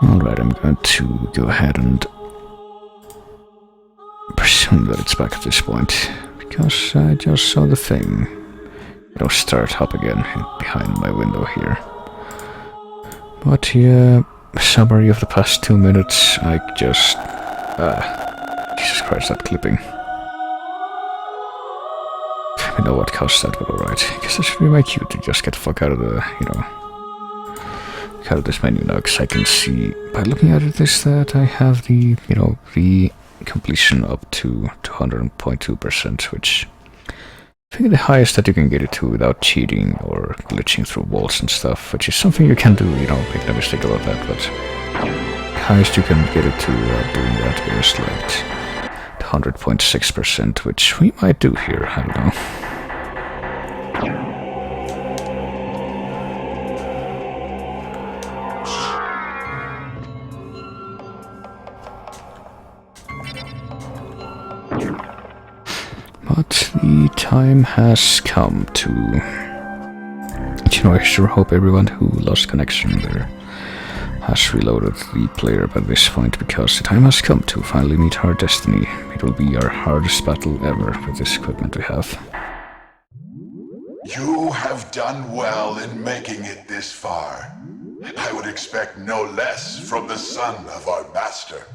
Alright, I'm going to go ahead and presume that it's back at this point, because I just saw the thing, start up again behind my window here. But yeah, summary of the past 2 minutes, I just... Jesus Christ, that clipping. I don't know what caused that, but alright. I guess that should be my cue to just get the fuck out of the, out of this menu now, because I can see, by looking at it, is that I have the, the completion up to 200.2%, which I think the highest that you can get it to without cheating or glitching through walls and stuff, which is something you can do, make no mistake about that, but the highest you can get it to doing that is like 100.6%, which we might do here, I don't know. But the time has come to... I sure hope everyone who lost connection there has reloaded the player by this point, because the time has come to finally meet our destiny. It will be our hardest battle ever with this equipment we have. You have done well in making it this far. I would expect no less from the son of our master.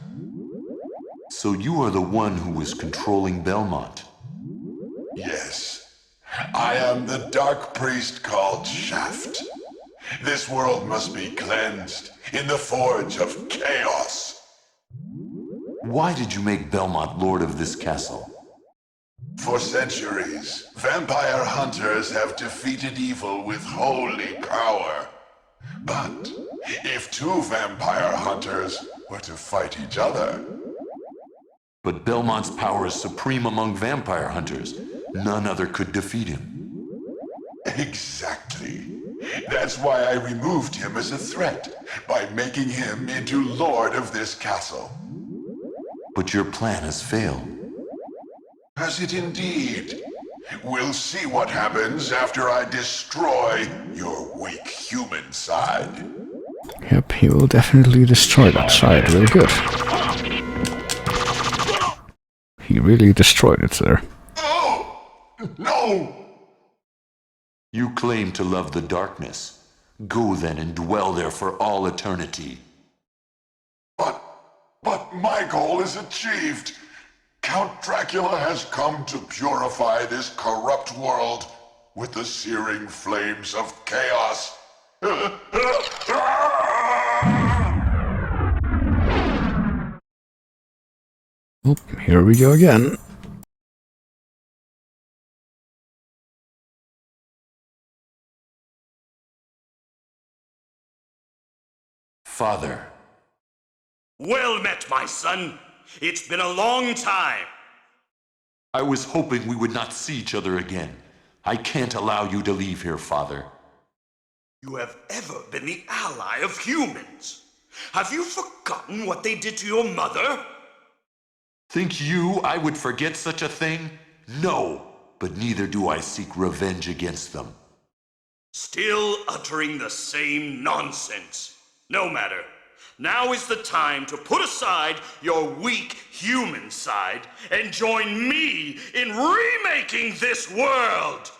So you are the one who was controlling Belmont? Yes. I am the dark priest called Shaft. This world must be cleansed in the forge of chaos. Why did you make Belmont lord of this castle? For centuries, vampire hunters have defeated evil with holy power. But if two vampire hunters were to fight each other... But Belmont's power is supreme among vampire hunters. None other could defeat him. Exactly. That's why I removed him as a threat, by making him into lord of this castle. But your plan has failed. Has it indeed? We'll see what happens after I destroy your weak human side. Yep, he will definitely destroy that side real good. He really destroyed it there. Oh! No! You claim to love the darkness. Go then and dwell there for all eternity. But my goal is achieved. Count Dracula has come to purify this corrupt world with the searing flames of chaos. Oh, here we go again. Father. Well met, my son. It's been a long time. I was hoping we would not see each other again. I can't allow you to leave here, Father. You have ever been the ally of humans. Have you forgotten what they did to your mother? Think you I would forget such a thing? No, but neither do I seek revenge against them. Still uttering the same nonsense. No matter. Now is the time to put aside your weak human side and join me in remaking this world!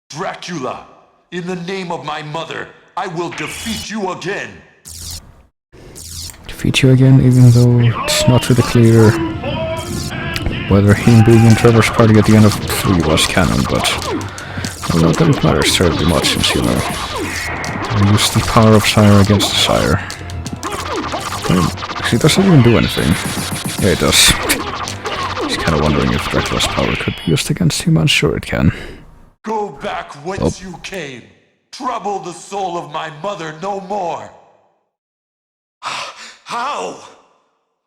Dracula, in the name of my mother, I will defeat you again! Defeat you again, even though it's not really clear whether him being in Trevor's party at the end of 3 was canon, but well, not that it matters terribly much since, I used the power of Sire against the Sire. Actually, does it even do anything? Yeah, it does. Just kinda wondering if Dracula's power could be used against him. I'm sure it can. Go back whence you came. Trouble the soul of my mother no more. How?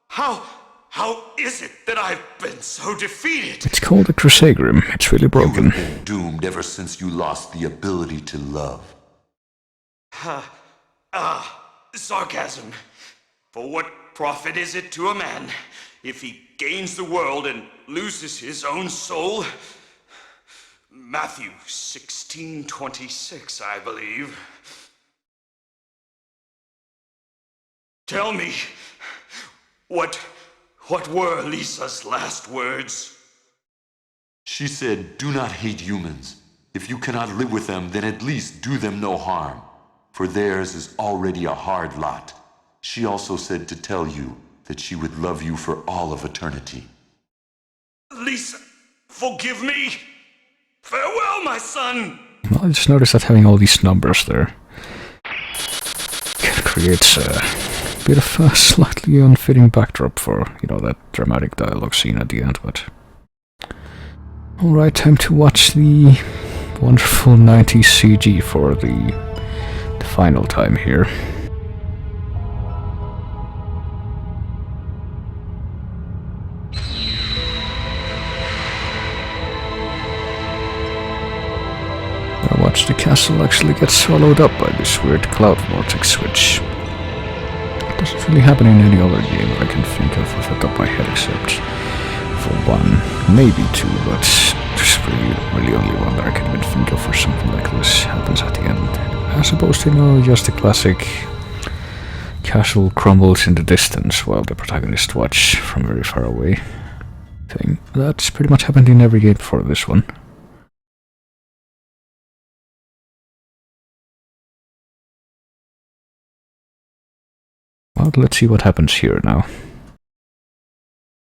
How is it that I've been so defeated? It's called a Crusaegrim. It's really broken. You have been doomed ever since you lost the ability to love. Sarcasm. For what profit is it to a man if he gains the world and loses his own soul? Matthew 16:26, I believe. Tell me, what were Lisa's last words? She said, "Do not hate humans. If you cannot live with them, then at least do them no harm, for theirs is already a hard lot." She also said to tell you that she would love you for all of eternity. Lisa, forgive me. Farewell, my son. Well, I just noticed that having all these numbers there creates a bit of a slightly unfitting backdrop for, that dramatic dialogue scene at the end, but... Alright, time to watch the wonderful 90s CG for the final time here. Now watch the castle actually get swallowed up by this weird cloud vortex, which doesn't really happen in any other game that I can think of off the top of my head, except for one, maybe two, but there's really only one that I can even think of where something like this happens at the end. As opposed to, just the classic castle crumbles in the distance while the protagonist watch from very far away thing. That's pretty much happened in every game before this one. Well, let's see what happens here now.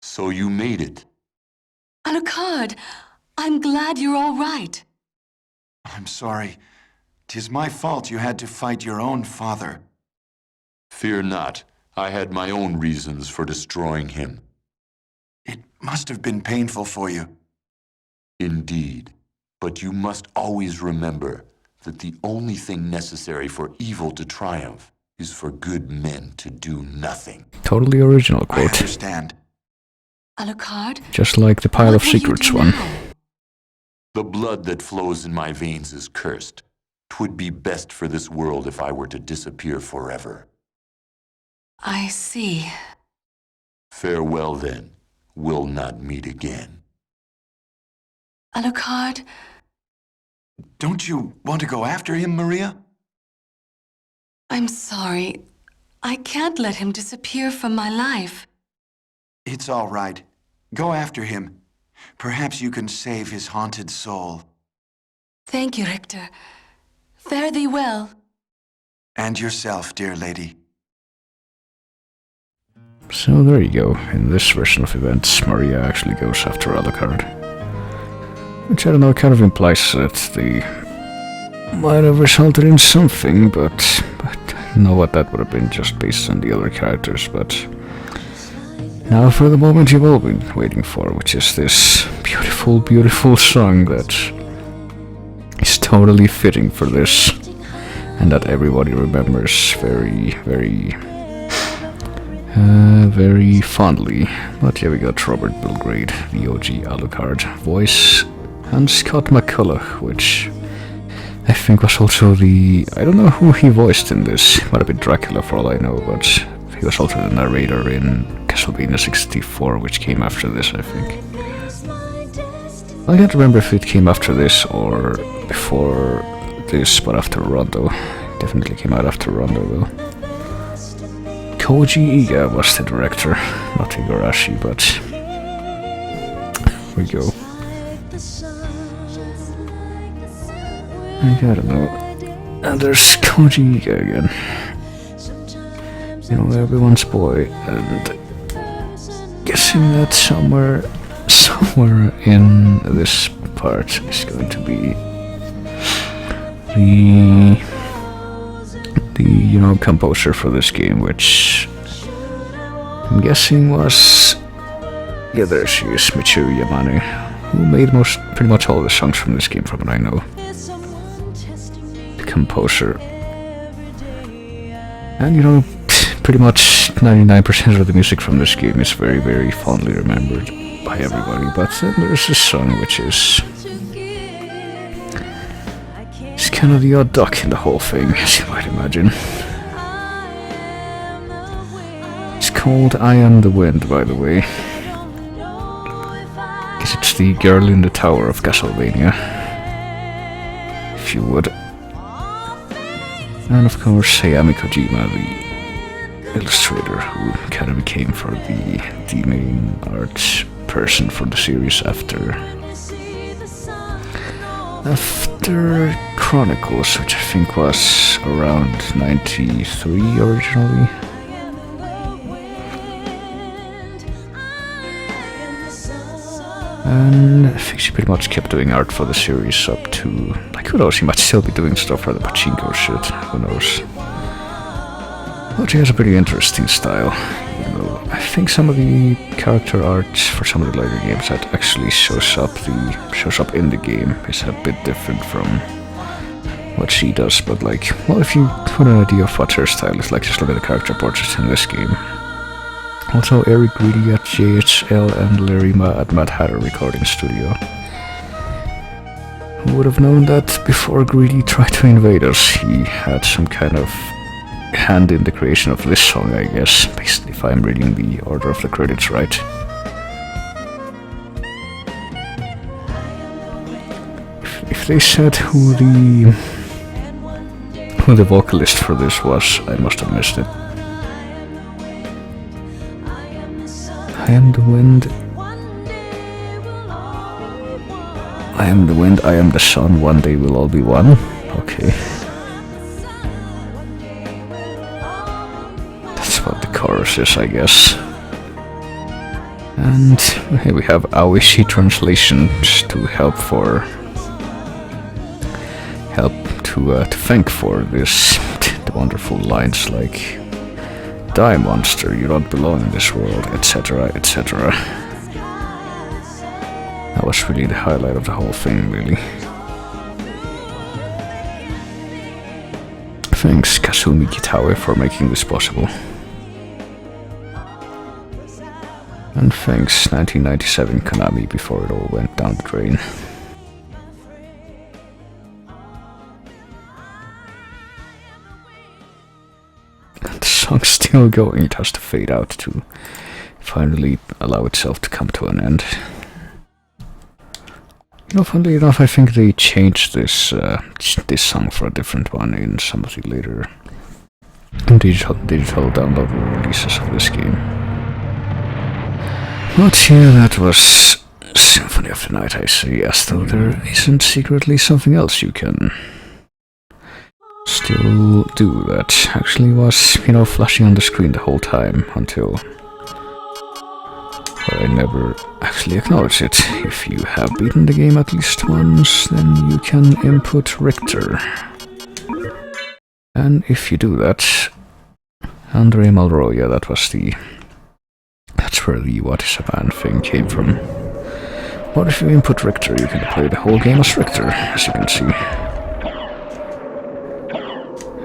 So you made it. Alucard, I'm glad you're all right. I'm sorry. 'Tis my fault you had to fight your own father. Fear not. I had my own reasons for destroying him. It must have been painful for you. Indeed. But you must always remember that the only thing necessary for evil to triumph is for good men to do nothing. Totally original I quote. understand. Alucard? Just like the Pile what of will you Secrets do one. now? The blood that flows in my veins is cursed. 'Twould be best for this world if I were to disappear forever. I see. Farewell then. We'll not meet again. Alucard, Don't you want to go after him, Maria? I'm sorry. I can't let him disappear from my life. It's all right. Go after him. Perhaps you can save his haunted soul. Thank you, Richter. Fare thee well. And yourself, dear lady. So there you go. In this version of events, Maria actually goes after Alucard. Which, I don't know, kind of implies that they might have resulted in something, but I don't know what that would have been just based on the other characters, but... Now for the moment you've all been waiting for, which is this beautiful, beautiful song that is totally fitting for this, and that everybody remembers very, very fondly. But yeah, we got Robert Belgrade, the OG Alucard voice, and Scott McCullough, which I think was also I don't know who he voiced in this, might have been Dracula for all I know, but he was also the narrator in Castlevania 64, which came after this, I think. I can't remember if it came after this or before this, but after Rondo. It definitely came out after Rondo, though. Koji Iga was the director, not Igarashi, but... Here we go. I don't know. And there's Koji Iga again. Everyone's boy, and guessing that somewhere in this part is going to be the composer for this game, which I'm guessing was, yeah, there she is, Michiru Yamane, who made pretty much all the songs from this game, from what I know. The composer, and pretty much 99% of the music from this game is very, very fondly remembered by everybody, but then there's this song which is kind of the odd duck in the whole thing, as you might imagine. It's called I Am the Wind, by the way. Guess it's the girl in the tower of Castlevania, if you would. And of course Hayami Kojima, the illustrator who kind of became for the main art person for the series after Chronicles, which I think was around 93 originally. And I think she pretty much kept doing art for the series up to, like, who knows, she might still be doing stuff for the pachinko shit, who knows. But she has a pretty interesting style, even though I think some of the character art for some of the later games that actually shows up in the game is a bit different from what she does, but like, well, if you want an idea of what her style is like, just look at the character portraits in this game. Also, Eric Greedy at JHL and Larima at Mad Hatter Recording Studio. Who would have known that before Greedy tried to invade us, he had some kind of hand in the creation of this song, I guess, basically, if I'm reading the order of the credits right. If they said who the vocalist for this was, I must have missed it. I am the wind. I am the wind, I am the sun, one day we'll all be one. Okay. That's what the chorus is, I guess. And here we have Aoishi translations to thank for this, the wonderful lines like "Die, monster, you don't belong in this world," etc., etc. That was really the highlight of the whole thing, really. Thanks, Kazumi Kitawe, for making this possible. And thanks, 1997 Konami, before it all went down the drain. The song's still going, it has to fade out to finally allow itself to come to an end. You know, funnily enough, I think they changed this song for a different one in some of the later digital download releases of this game. But yeah, that was Symphony of the Night, I say, as though there isn't secretly something else you can still do that actually was, you know, flashing on the screen the whole time until I never actually acknowledge it. If you have beaten the game at least once, then you can input Richter. And if you do that, Andre Malraux, yeah, that's where the What is a Man thing came from. But if you input Richter, you can play the whole game as Richter, as you can see.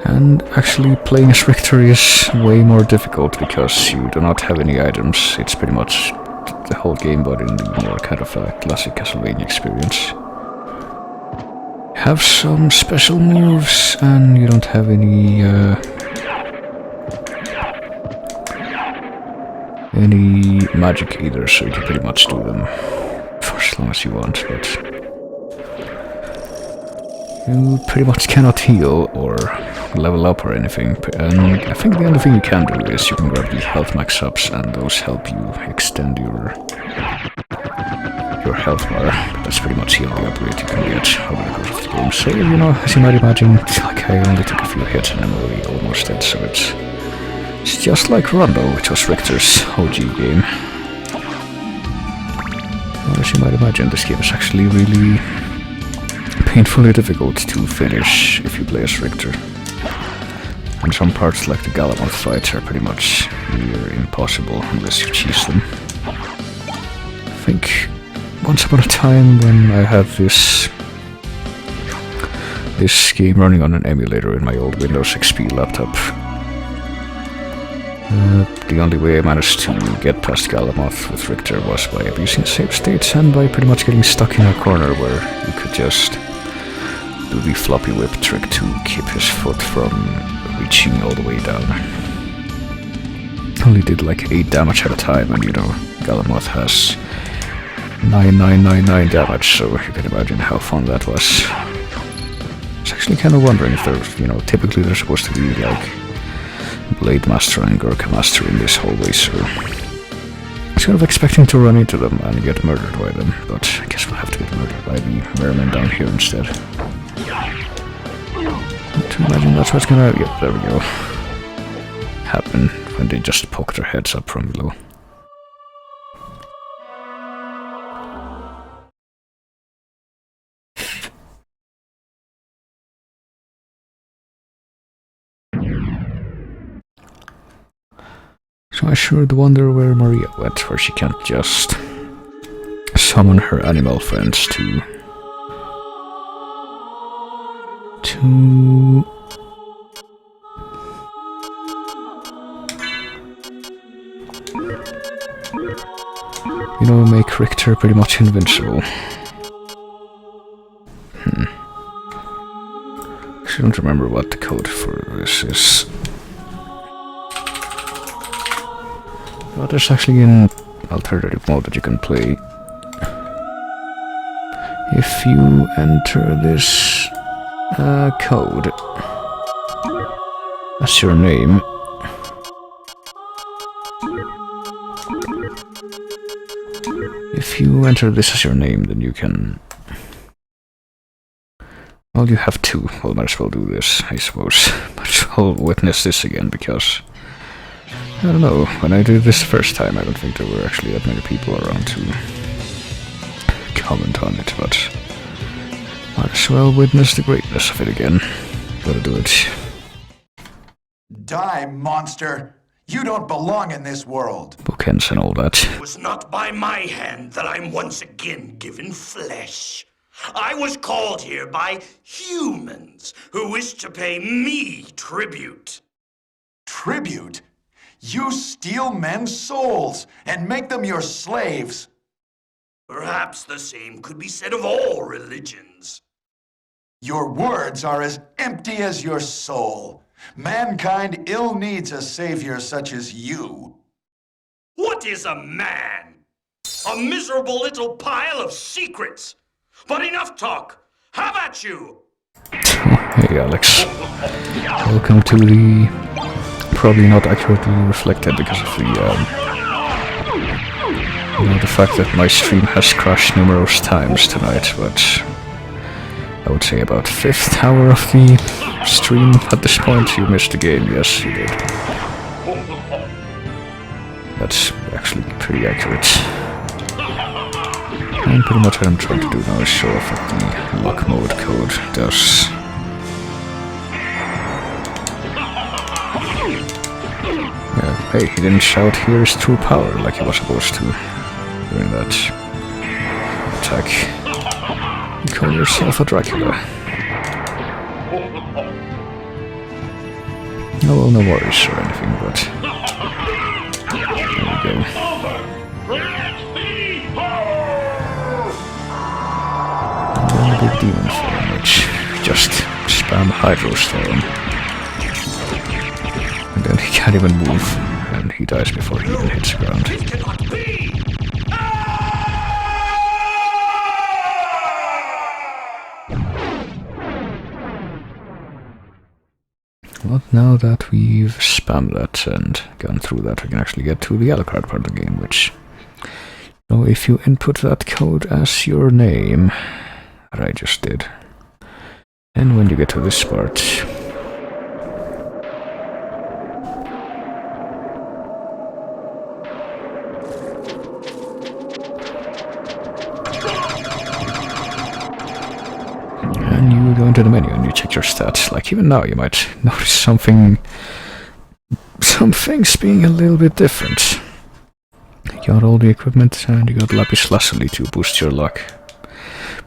And actually playing as Richter is way more difficult because you do not have any items. It's pretty much the whole game, but in the more kind of classic Castlevania experience. Have some special moves, and you don't have any magic either, so you can pretty much do them for as long as you want, but you pretty much cannot heal or level up or anything, and I think the only thing you can do is you can grab the health max ups, and those help you extend your health bar. But that's pretty much the only upgrade you can get over the course of the game. So, you know, as you might imagine, like, I only took a few hits and I'm already almost dead, so it's just like Rondo, which was Richter's OG game. Well, as you might imagine, this game is actually really painfully difficult to finish if you play as Richter. And some parts like the Galamoth fights are pretty much near impossible unless you cheese them. I think once upon a time when I had this game running on an emulator in my old Windows XP laptop, the only way I managed to get past Galamoth with Richter was by abusing save states and by pretty much getting stuck in a corner where you could just do the floppy whip trick to keep his foot from reaching all the way down. Only did like 8 damage at a time, and you know, Galamoth has 9999 damage, so you can imagine how fun that was. I was actually kind of wondering if there's, you know, typically there's supposed to be like Blade Master and Gurkha Master in this hallway, so I was kind of expecting to run into them and get murdered by them, but I guess we'll have to get murdered by the merman down here instead. To imagine that's what's gonna, yep, there we go, happen when they just poke their heads up from below. So I sure do wonder where Maria went, where she can't just summon her animal friends to you know, make Richter pretty much invincible. I don't remember what the code for this is. But there's actually an alternative mode that you can play. If you enter this code as your name, then you can... Well, you have two. Well, might as well do this, I suppose. Might as well witness this again, because... I don't know, when I did this the first time, I don't think there were actually that many people around to comment on it, but might as well witness the greatness of it again. Gotta do it. Die, monster! You don't belong in this world! Bookends and all that. It was not by my hand that I'm once again given flesh. I was called here by humans who wish to pay me tribute. Tribute? You steal men's souls and make them your slaves. Perhaps the same could be said of all religions. Your words are as empty as your soul. Mankind ill needs a savior such as you. What is a man? A miserable little pile of secrets. But enough talk. Have at you. Hey, Alex. Welcome to the... probably not accurately reflected because of the, you know, the fact that my stream has crashed numerous times tonight, but I would say about 5th hour of the stream at this point you missed the game. Yes, you did. That's actually pretty accurate. And pretty much what I'm trying to do now is show off what the lock mode code does. Yeah, hey, he didn't shout "here is true power" like he was supposed to during that attack. You call yourself a Dracula. No, well, no worries or anything, but there we go. And then the big demon form, which just spam Hydro Storm. And then he can't even move, and he dies before he even hits the ground. But now that we've spammed that and gone through that, we can actually get to the Alucard part of the game, which... You know, if you input that code as your name, that I just did, and when you get to this part... and you go into the menu and you check your stats. Like even now you might notice some things being a little bit different. You got all the equipment and you got Lapis Lazuli to boost your luck.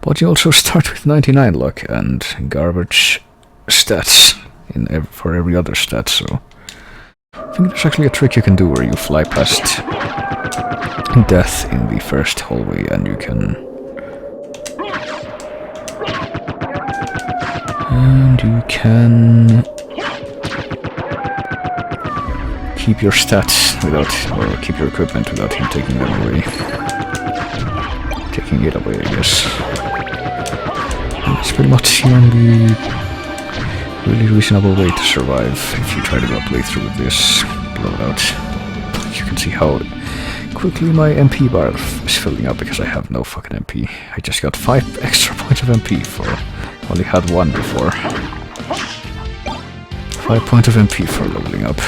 But you also start with 99 luck and garbage stats for every other stat, so... I think there's actually a trick you can do where you fly past death in the first hallway and you can... And you can keep your stats without, or keep your equipment without him taking them away. Taking it away, I guess. And that's pretty much the only really reasonable way to survive if you try to go playthrough with this loadout. You can see how quickly my MP bar is filling up because I have no fucking MP. I just got 5 extra points of MP for only had 1 before. 5 points of MP for leveling up.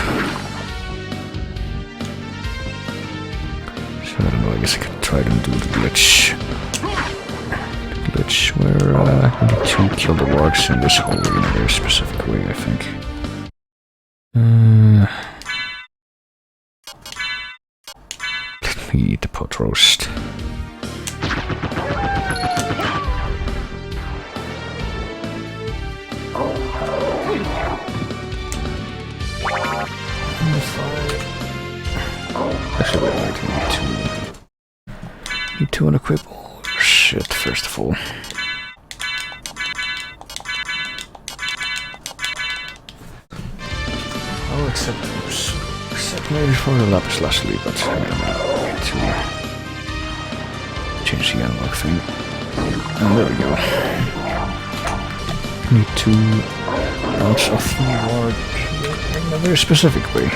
So I don't know, I guess I could try and do the glitch. The glitch where you need to kill the wargs in this hallway in a very specific way, I think. Let me eat the pot roast. Actually, wait, need to unequip all your shit first of all. Oh, except maybe for the lapis lazuli, but I need to change the analog thing. And there we go. Need to bounce off the ward in a very specific way.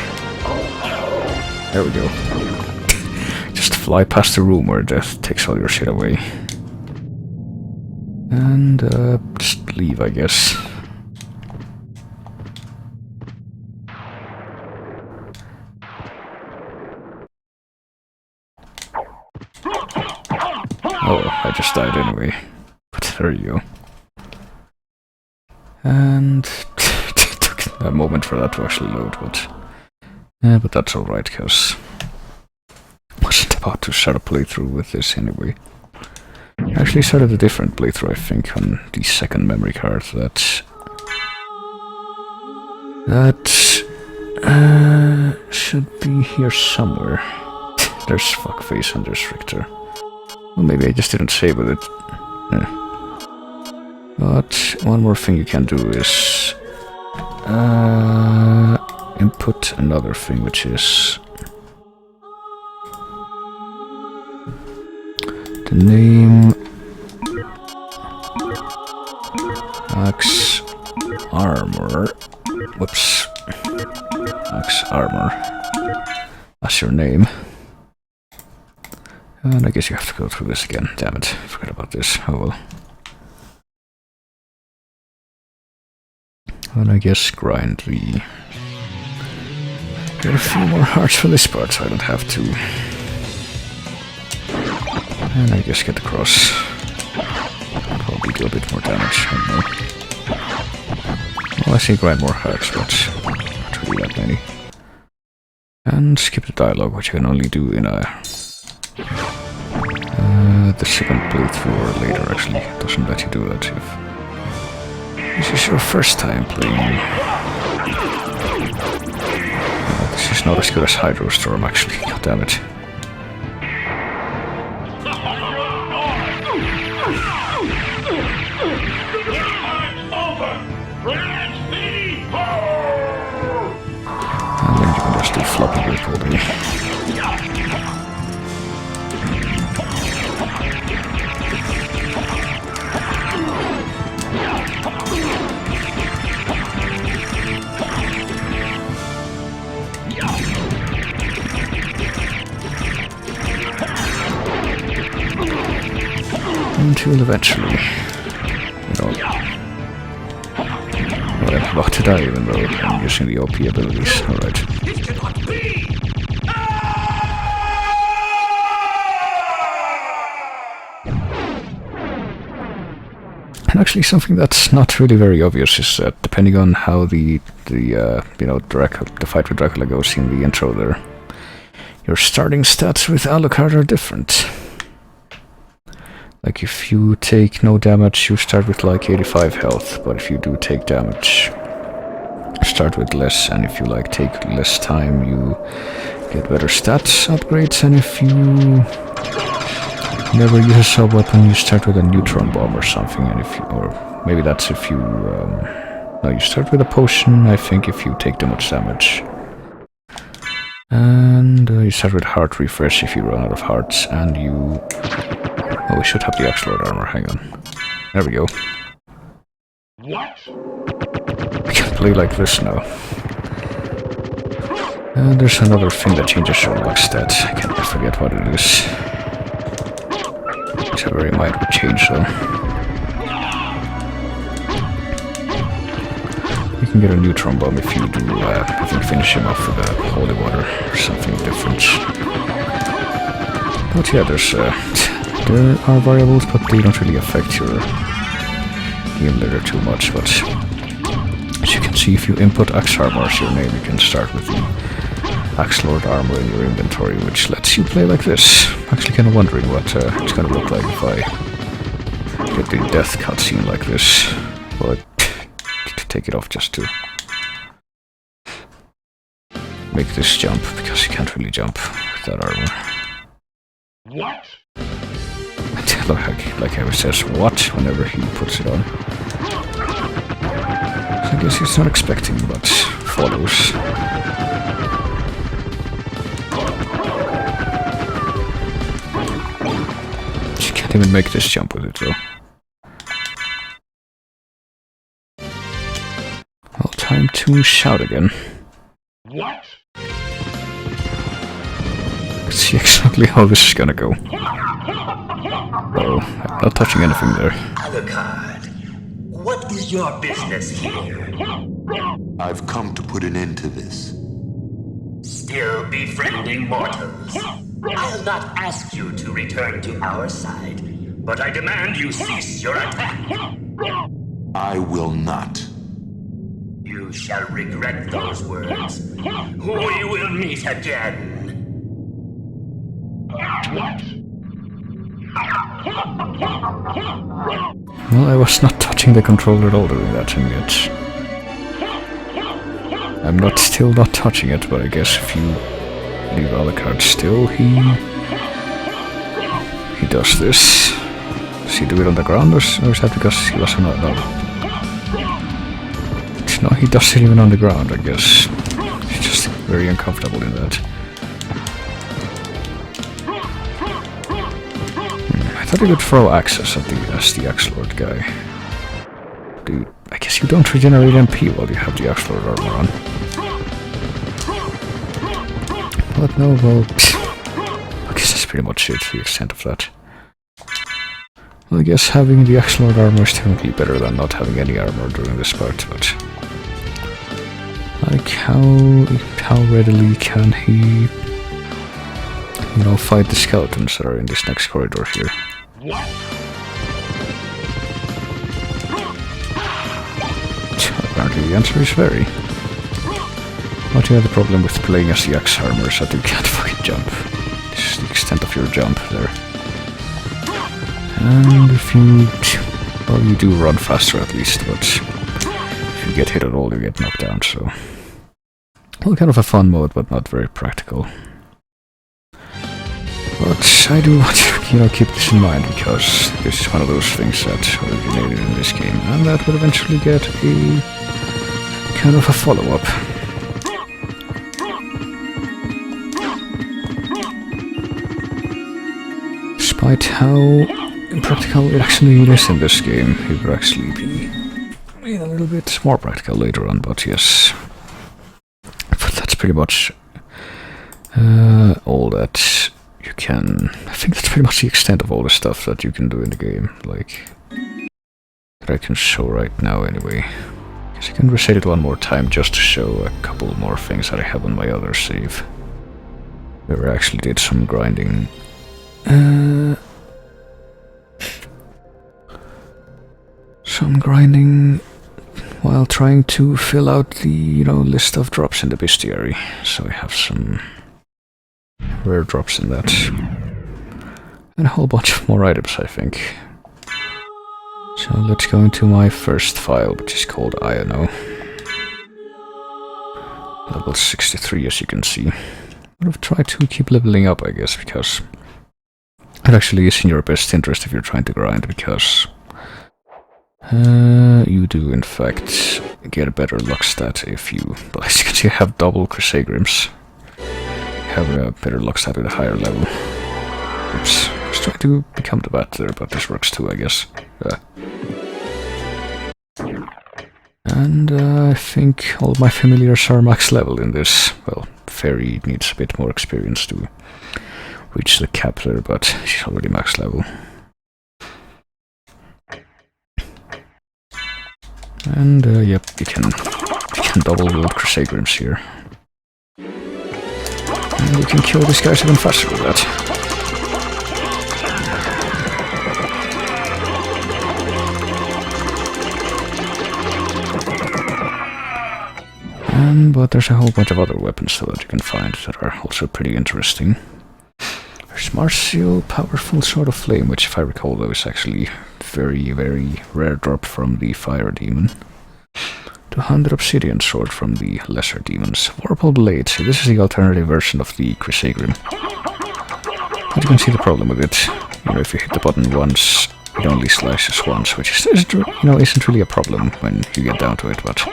There we go. Just fly past the room where death takes all your shit away. And just leave, I guess. Oh, I just died anyway. But there you go. And it took a moment for that to actually load, but that's alright, because I wasn't about to start a playthrough with this anyway. I actually started a different playthrough, I think, on the second memory card that should be here somewhere. There's Fuckface and there's Richter. Well, maybe I just didn't save with it. But one more thing you can do is input another thing, which is the name Axe Armor. Whoops. Axe Armor as your name. And I guess you have to go through this again. Damn it, I forgot about this. Oh well. And I guess grind the... Get a few more hearts for this part, so I don't have to. And I guess get the cross. Probably do a bit more damage, I don't know. Well, I say grind more hearts, but not really that many. And skip the dialogue, which you can only do in a... the second playthrough or later, actually. It doesn't let you do that if this is your first time playing. This is not as good as Hydrostorm, actually. God damn it. And then you can just do floppy here, probably. Until eventually, well, I'm about to die even though I'm using the OP abilities, alright. And actually something that's not really very obvious is that depending on how the fight with Dracula goes in the intro there, your starting stats with Alucard are different. Like, if you take no damage, you start with like 85 health, but if you do take damage, start with less, and if you like take less time, you get better stats upgrades, and if you never use a sub-weapon, you start with a neutron bomb or something, and if you, or maybe that's if you, no, you start with a potion, I think, if you take too much damage. And you start with heart refresh if you run out of hearts, and you... Oh, we should have the Axelord armor, hang on. There we go. What? play like this now. And there's another thing that changes your luck stat. I forget what it is. It's a very minor change though. You can get a neutron bomb if you do, I think, finish him off with a holy water or something different. But yeah, there are variables, but they don't really affect your game later too much. But as you can see, if you input Axe Armor as your name, you can start with the Axe Lord armor in your inventory, which lets you play like this. I'm actually kind of wondering what it's gonna look like if I get the death cutscene like this. Well, to take it off just to make this jump, because you can't really jump with that armor. What? Like how he says what whenever he puts it on. So I guess he's not expecting, but follows. She can't even make this jump with it though. Well, time to shout again. What? Let's see exactly how this is gonna go. Oh, I'm not touching anything there. Alucard, what is your business here? I've come to put an end to this. Still befriending mortals? I'll not ask you to return to our side, but I demand you cease your attack. I will not. You shall regret those words. We will meet again. Well, I was not touching the controller at all during that thing yet. I'm still not touching it, but I guess if you leave Alucard still, he does this. Does he do it on the ground, or is that because he was not? No, he does it even on the ground, I guess. He's just very uncomfortable in that. I thought he would throw axes at the Axe Lord guy. Dude, I guess you don't regenerate MP while you have the Axe Lord armor on. But no, well, I guess that's pretty much it, the extent of that. Well, I guess having the Axe Lord armor is technically better than not having any armor during this part, but... like, how readily can he, you know, fight the skeletons that are in this next corridor here? Apparently the answer is very. But yeah, the problem with playing as the Axe Armor is that you can't fucking jump. This is the extent of your jump there. And if you... well, you do run faster at least, but if you get hit at all, you get knocked down, so... well, kind of a fun mode, but not very practical. But I do want to, you know, keep this in mind, because this is one of those things that originated in this game, and that will eventually get a kind of a follow-up. Despite how impractical it actually is in this game, it will actually be a little bit more practical later on, but yes. But that's pretty much all that you can... I think that's pretty much the extent of all the stuff that you can do in the game, like... that I can show right now anyway. Guess I can reset it one more time just to show a couple more things that I have on my other save. Where I actually did some grinding. Some grinding while trying to fill out the, you know, list of drops in the bestiary. So I have some rare drops in that. And a whole bunch of more items, I think. So let's go into my first file, which is called Iono. Level 63, as you can see. I've tried to keep leveling up, I guess, because it actually is in your best interest if you're trying to grind, because you do, in fact, get a better luck stat if you... well, as you can see, I have double Crusadegrims. Have a better luck stat at a higher level. Oops. I was trying to become the bat there, but this works too, I guess. And I think all my familiars are max level in this. Well, Fairy needs a bit more experience to reach the Kepler, but she's already max level. And yep, you can double wield Crusadegrims here. And you can kill these guys even faster with that. But there's a whole bunch of other weapons though that you can find that are also pretty interesting. There's Martial, Powerful Sword of Flame, which if I recall though is actually very, very rare drop from the Fire Demon. 200 Obsidian Sword from the Lesser Demons. Vorpal Blade, so this is the alternative version of the Crusadegrim. But you can see the problem with it. You know, if you hit the button once, it only slices once, which is, isn't really a problem when you get down to it, but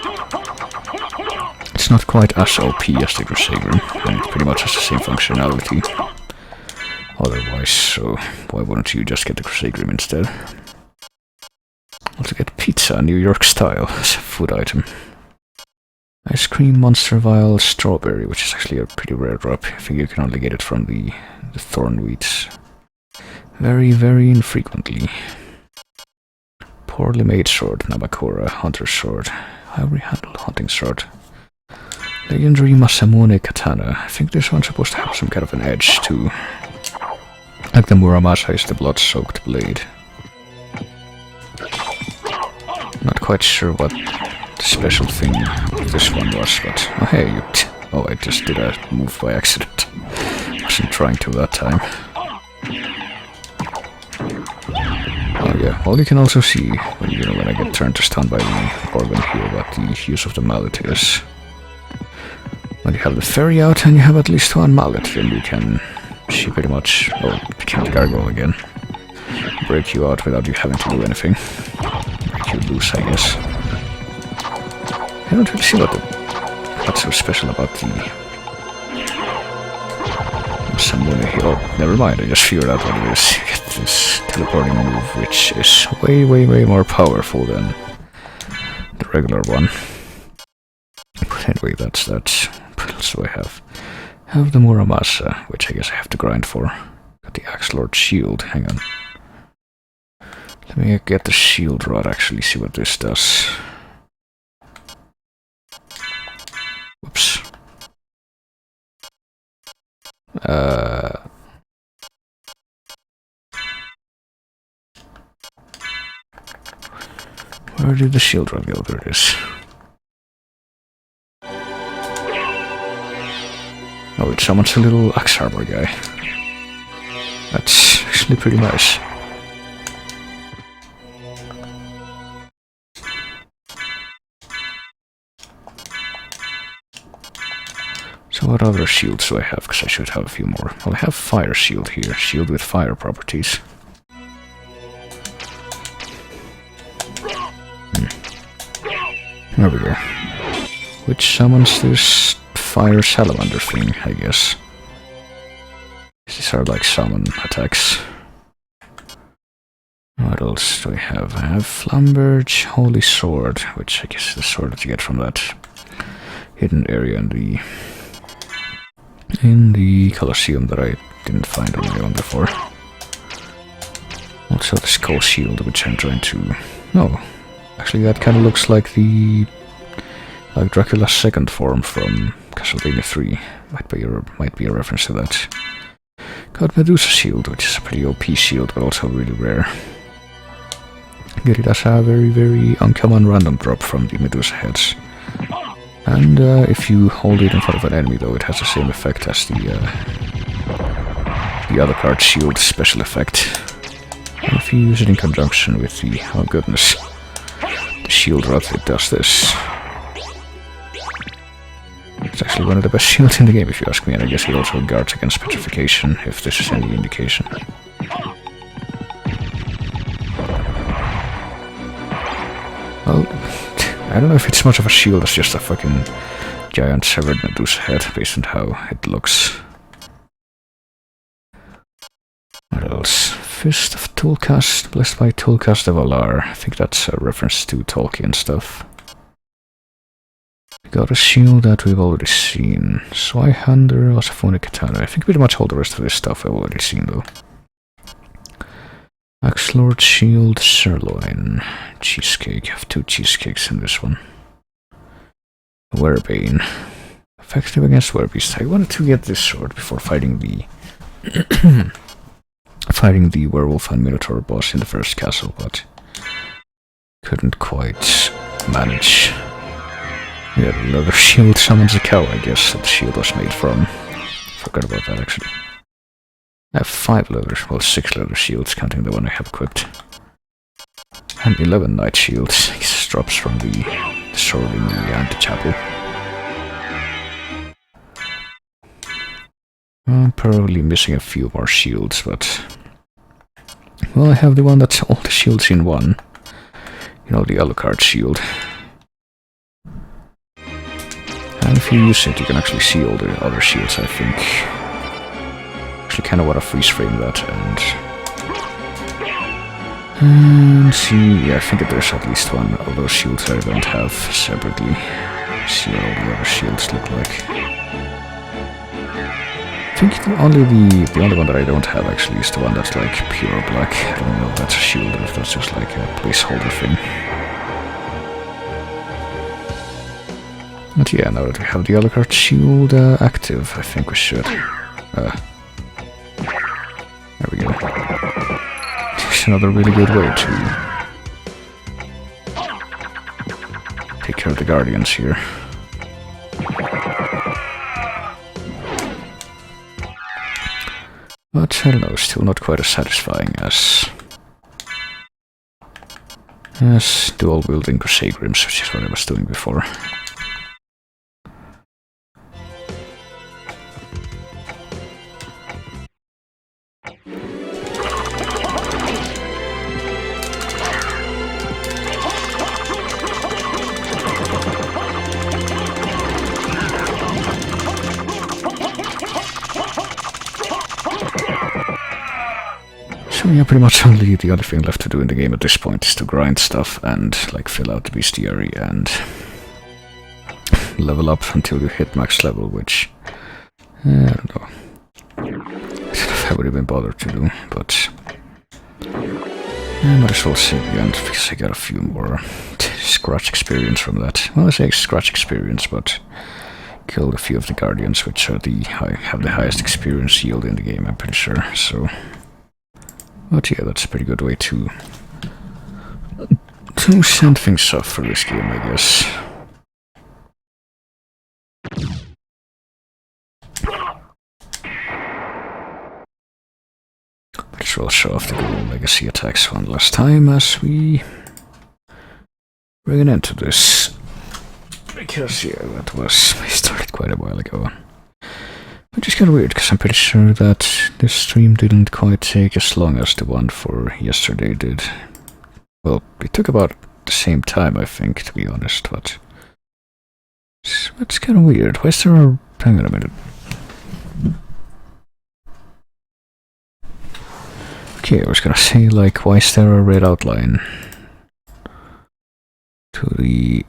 it's not quite as OP as the Crusadegrim, and it pretty much has the same functionality otherwise, so why wouldn't you just get the Crusadegrim instead? Also get Pizza, New York style, as a food item. Ice Cream, Monster Vial, Strawberry, which is actually a pretty rare drop. I think you can only get it from the Thornweeds. Very, very infrequently. Poorly Made Sword, Nabakura, Hunter's Sword, Ivory Handled Hunting Sword. Legendary Masamune Katana. I think this one's supposed to have some kind of an edge too. Like the Muramasa is the blood-soaked blade. Not quite sure what the special thing of this one was, but oh hey, I just did a move by accident. Wasn't trying to that time. Oh yeah, well you can also see when I get turned to stun by the organ here what the use of the mallet is. When you have the fairy out and you have at least one mallet, then you can she pretty much become the gargoyle again. Break you out without you having to do anything. Break you loose, I guess. I don't really see what's so special about the Samune here. Oh, never mind, I just figured out what it is. You get this teleporting move, which is way, way, way more powerful than the regular one. But anyway, that's that. What else do I have? I have the Muramasa, which I guess I have to grind for. Got the Axe Lord Shield, hang on. Let me get the Shield Rod, actually, see what this does. Whoops. Where did the Shield Rod go? There it is. Oh, it summons a little axe armor guy. That's actually pretty nice. So what other shields do I have? Because I should have a few more. Well, I have Fire Shield here. Shield with fire properties. There we go. Which summons this fire salamander thing, I guess. These are like summon attacks. What else do I have? I have Flamberge, Holy Sword, which I guess is the sword that you get from that hidden area in the Colosseum that I didn't find on my own before. Also the Skull Shield, which I'm trying to... No, actually that kind of looks like like Dracula's second form from Castlevania 3. Might be a reference to that. Got Medusa Shield, which is a pretty OP shield, but also really rare. Get it as a very, very uncommon random drop from the Medusa heads. And if you hold it in front of an enemy, though, it has the same effect as the other card shield special effect. And if you use it in conjunction with the... oh goodness. The shield rod, it does this. It's actually one of the best shields in the game, if you ask me, and I guess it also guards against petrification, if this is any indication. Well, I don't know if it's much of a shield as just a fucking giant severed Medusa head, based on how it looks. What else? Fist of Tulkas, blessed by Tulkas de Valar. I think that's a reference to Tolkien stuff. We got a shield that we've already seen. Swihunter, Osaphonic Katana. I think pretty much all the rest of this stuff I've already seen though. Axelord Shield, Sirloin, Cheesecake. I have 2 cheesecakes in this one. Werebane. Effective against Werebeast. I wanted to get this sword before fighting the fighting the werewolf and minotaur boss in the first castle, but couldn't quite manage. Yeah, the leather shield summons a cow, I guess, that the shield was made from. Forgot about that, actually. I have 5 leather, well 6 leather shields, counting the one I have equipped. And 11 knight shields. This drops from the sword in the antechapel. I'm probably missing a few more shields, but... well, I have the one that's all the shields in one. You know, the Alucard shield. And if you use it, you can actually see all the other shields, I think. Actually, kind of want to freeze frame that and see. Yeah, I think that there's at least one of those shields that I don't have separately. See what all the other shields look like. I think the only one that I don't have actually is the one that's like pure black. I don't know if that's a shield or if that's just like a placeholder thing. But yeah, now that we have the Alucard shield active, I think we should. There we go. It's another really good way to take care of the guardians here. But I don't know, still not quite as satisfying as dual wielding Crusadrims, which is what I was doing before. So yeah, pretty much only the other thing left to do in the game at this point is to grind stuff and like fill out the bestiary and level up until you hit max level, which I don't know. I don't know if I would even bother to do, but I might as well save the end because I got a few more scratch experience from that. Well, I say scratch experience, but killed a few of the guardians, which are have the highest experience yield in the game, I'm pretty sure. So. But yeah, that's a pretty good way to send things off for this game, I guess. Might as well show off the cool legacy attacks one last time as we bring an end to this. Because yeah, I started quite a while ago. Which is kind of weird, because I'm pretty sure that this stream didn't quite take as long as the one for yesterday did. Well, it took about the same time, I think, to be honest, but... it's kind of weird. Why is there a... hang on a minute. Okay, I was gonna say, like, why is there a red outline to the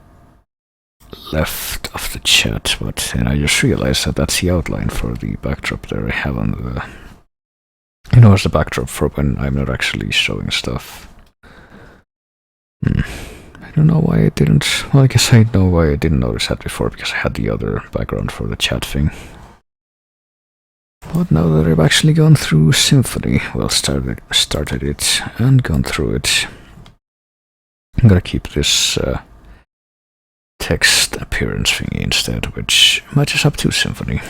left of the chat, but then I just realized that that's the outline for the backdrop there I have on the... you know, as the backdrop for when I'm not actually showing stuff. I don't know why I didn't... well, I guess I know why I didn't notice that before, because I had the other background for the chat thing. But now that I've actually gone through Symphony, well, started it and gone through it, I'm gonna keep this text appearance thingy instead, which matches up to Symphony.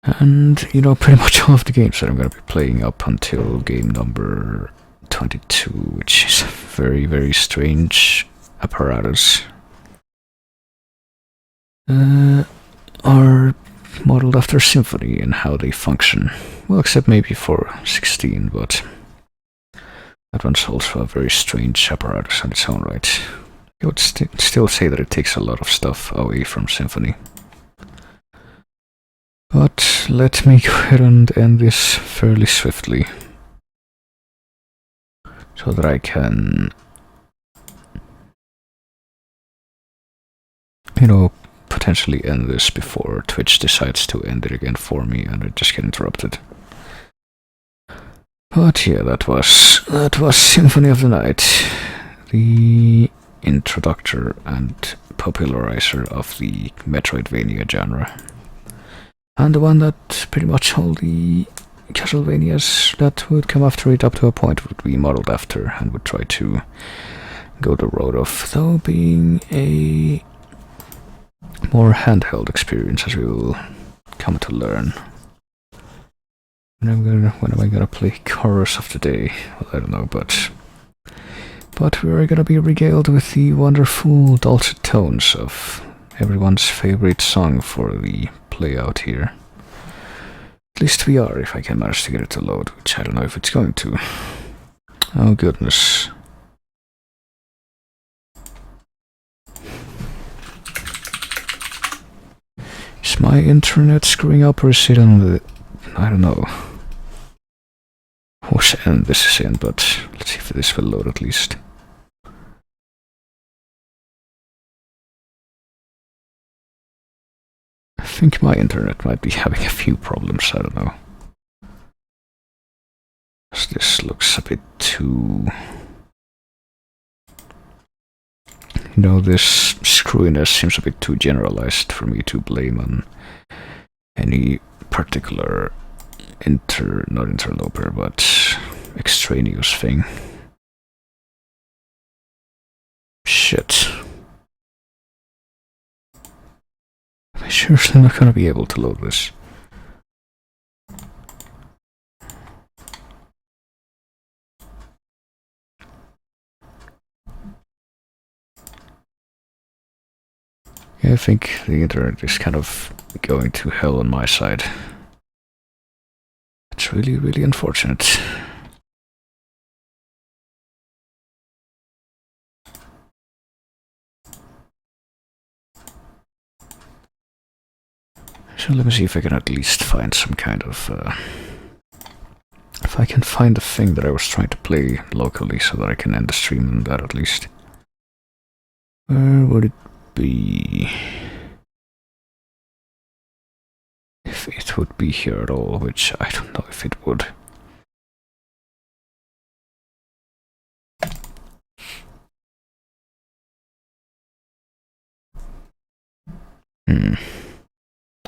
And, you know, pretty much all of the games that I'm going to be playing up until game number 22, which is a very, very strange apparatus, are modeled after Symphony and how they function. Well, except maybe for 16, but that one's also a very strange apparatus on its own right. I would still say that it takes a lot of stuff away from Symphony. But let me go ahead and end this fairly swiftly, so that I can you know, potentially end this before Twitch decides to end it again for me and I just get interrupted. But yeah, that was Symphony of the Night, the introductor and popularizer of the Metroidvania genre, and the one that pretty much all the Castlevanias that would come after it up to a point would be modeled after and would try to go the road of, though being a more handheld experience, as we will come to learn. When am I gonna play Chorus of the Day? Well, I don't know, but we're gonna be regaled with the wonderful dulcet tones of everyone's favorite song for the play out here. At least we are, if I can manage to get it to load, which I don't know if it's going to. Oh goodness. Is my internet screwing up or is it on the... I don't know whose end this is in, but let's see if this will load at least. I think my internet might be having a few problems, I don't know. This looks a bit too... You know, this screwiness seems a bit too generalized for me to blame on any particular not interloper, but extraneous thing. Shit. Am I seriously not gonna be able to load this? Yeah, I think the internet is kind of going to hell on my side. It's really, really unfortunate. So let me see if I can at least find some kind of... if I can find the thing that I was trying to play locally so that I can end the stream on that at least. Where would it be? If it would be here at all, which I don't know if it would.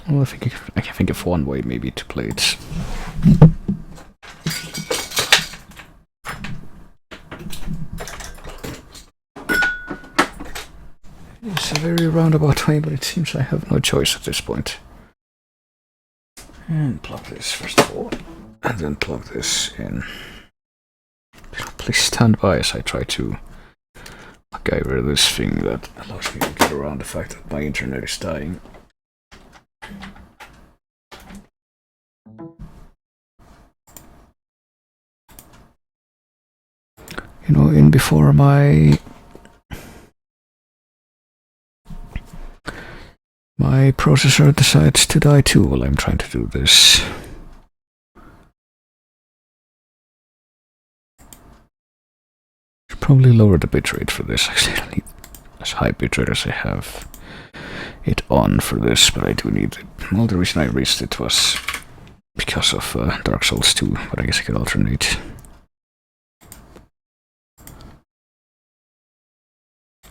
Well, I can think of one way maybe to play it. It's a very roundabout way, but it seems I have no choice at this point. And plug this first of all, and then plug this in. Please stand by as I try to MacGyver this thing that allows me to get around the fact that my internet is dying. You know, in before my processor decides to die too while I'm trying to do this. Should probably lower the bitrate for this. Actually, I don't need as high bitrate as I have it on for this, but I do need it. Well, the reason I raised it was because of Dark Souls 2, but I guess I could alternate.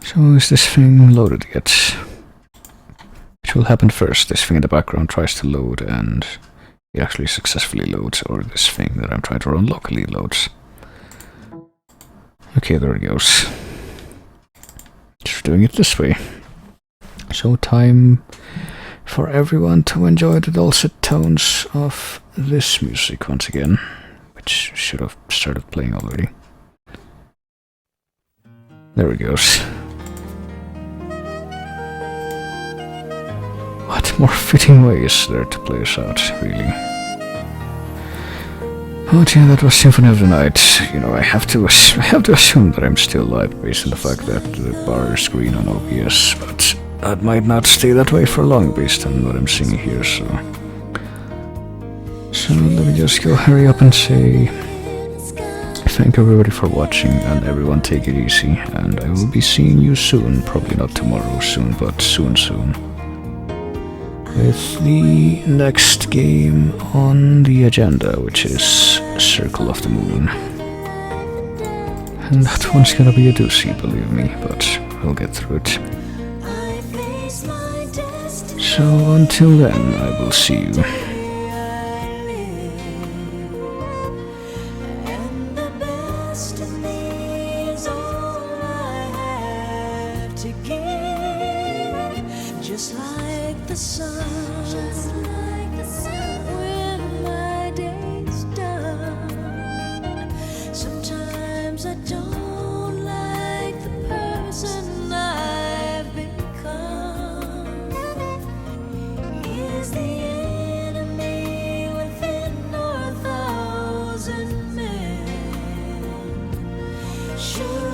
So is this thing loaded yet? Which will happen first? This thing in the background tries to load and it actually successfully loads, or this thing that I'm trying to run locally loads. Okay, there it goes. Just doing it this way. So time for everyone to enjoy the dulcet tones of this music once again, which should have started playing already. There it goes. What more fitting way is there to play us out, really? Oh yeah, that was Symphony of the Night. You know, I have to assume that I'm still live based on the fact that the bar is green on OBS, but that might not stay that way for long based on what I'm seeing here, so let me just go hurry up and say, if thank everybody for watching, and everyone take it easy, and I will be seeing you soon, probably not tomorrow soon, but soon, with the next game on the agenda, which is Circle of the Moon. And that one's gonna be a doozy, believe me, but we'll get through it. So until then, I will see you. Just like the sun, when my day's done. Sometimes I don't like the person I've become. Is the enemy within our 1,000 men? Sure.